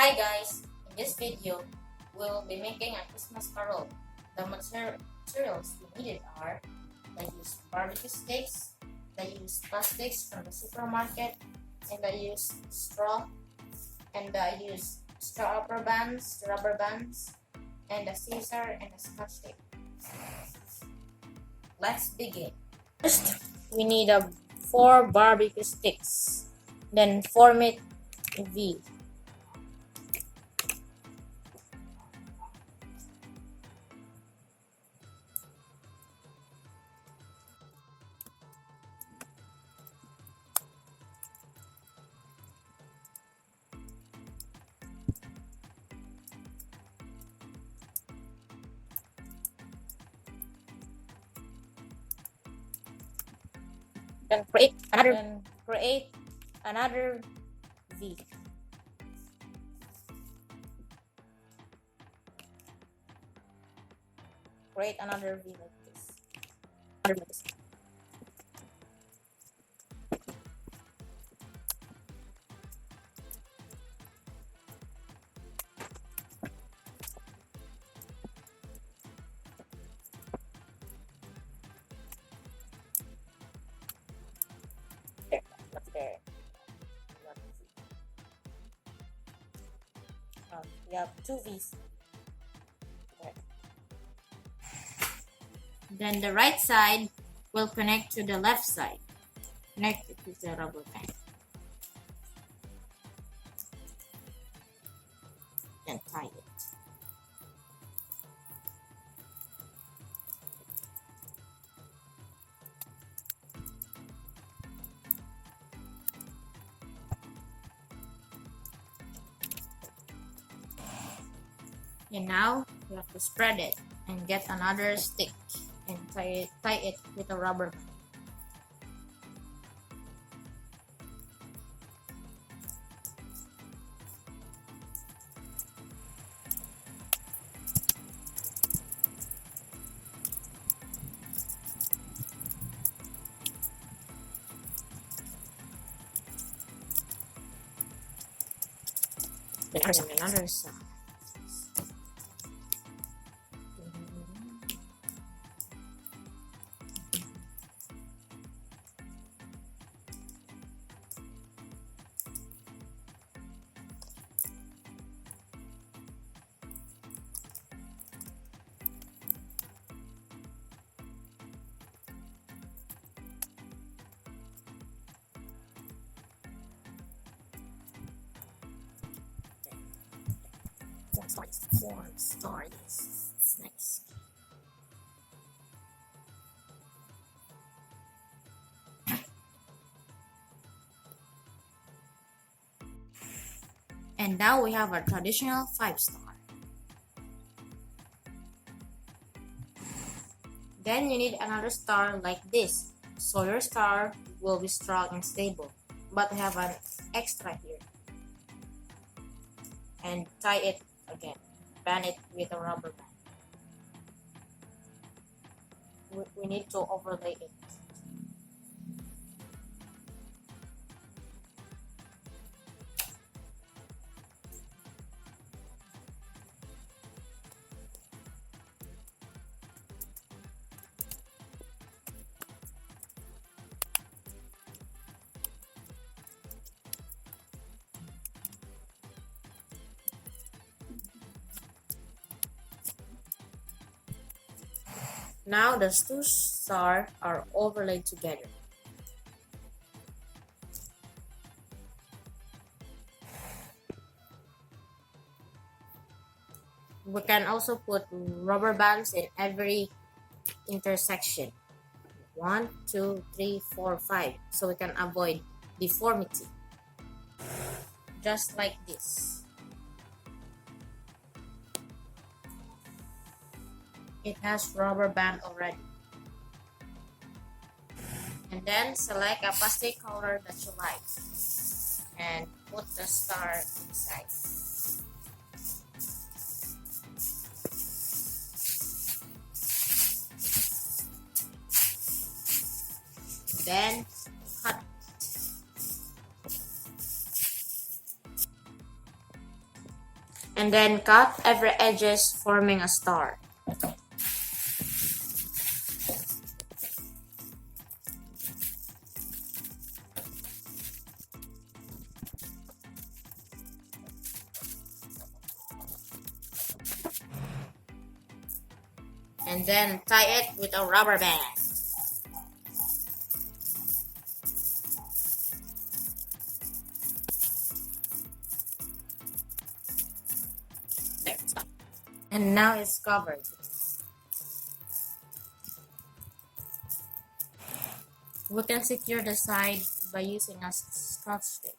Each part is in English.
Hi guys, in this video, we'll be making a Christmas parol. The materials we needed are the used barbecue sticks, the used plastics from the supermarket, and the used straw, and the used rubber bands, and the scissor and the scotch tape. Let's begin. First, we need 4 barbecue sticks. Then form it in V. Then create another V. Create another V like this. There. We have 2 V's. There. Then the right side will connect to the left side. Connect it with the rubber band. And tie it. And now you have to spread it and get another stick and tie it with a rubber band. Then another side. Four stories. It's nice. And now we have our traditional 5-star. Then you need another star like this, so your star will be strong and stable. But I have an extra here. And tie it again. Band it with a rubber band. We need to overlay it. Now the 2 stars are overlaid together. We can also put rubber bands in every intersection. 1, 2, 3, 4, 5, so we can avoid deformity. Just like this. It has rubber band already. And then select a plastic color that you like and put the star inside. Then cut. And then cut every edges forming a star. And then tie it with a rubber band. There, stop. And now it's covered. We can secure the side by using a scotch tape.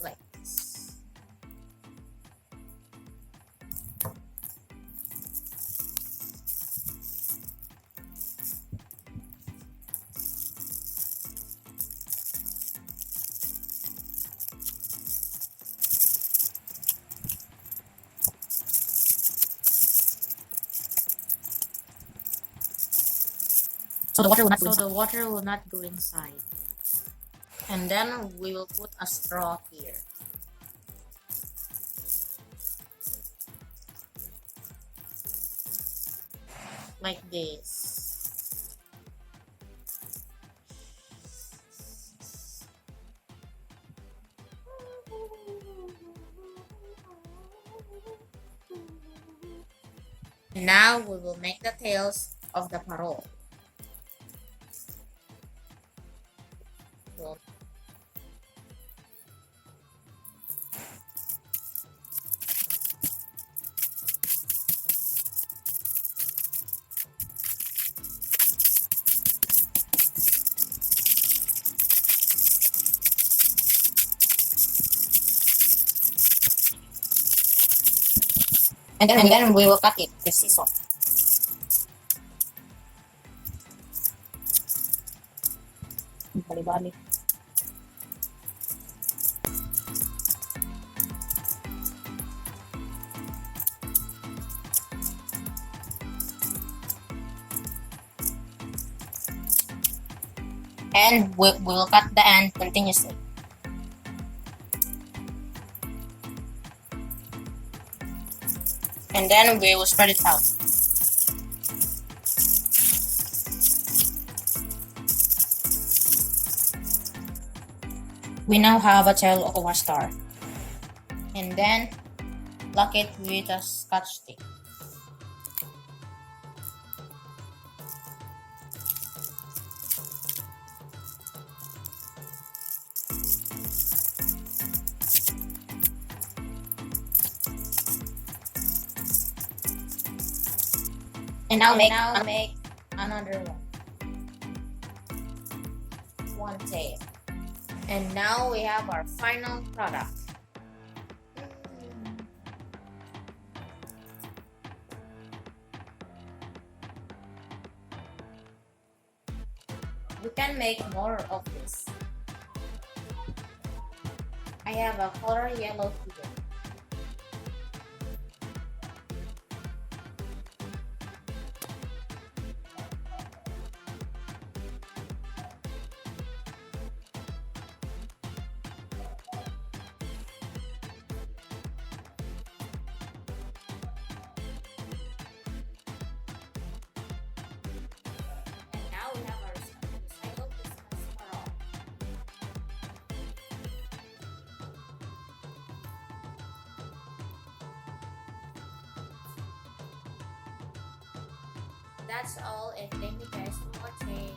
Like this. So the water will not go inside. And then we will put a straw here. Like this. Now we will make the tails of the parol. And then we will cut it with scissor. Bali-bali. And we will cut the end continuously. And then we will spread it out. We now have a tail of our star. And then lock it with a scotch tape. And now make another one tail. And now we have our final product. We can make more of this. I have a color yellow here. Now we have our recycled Christmas Parol. That's all, and thank you guys for watching.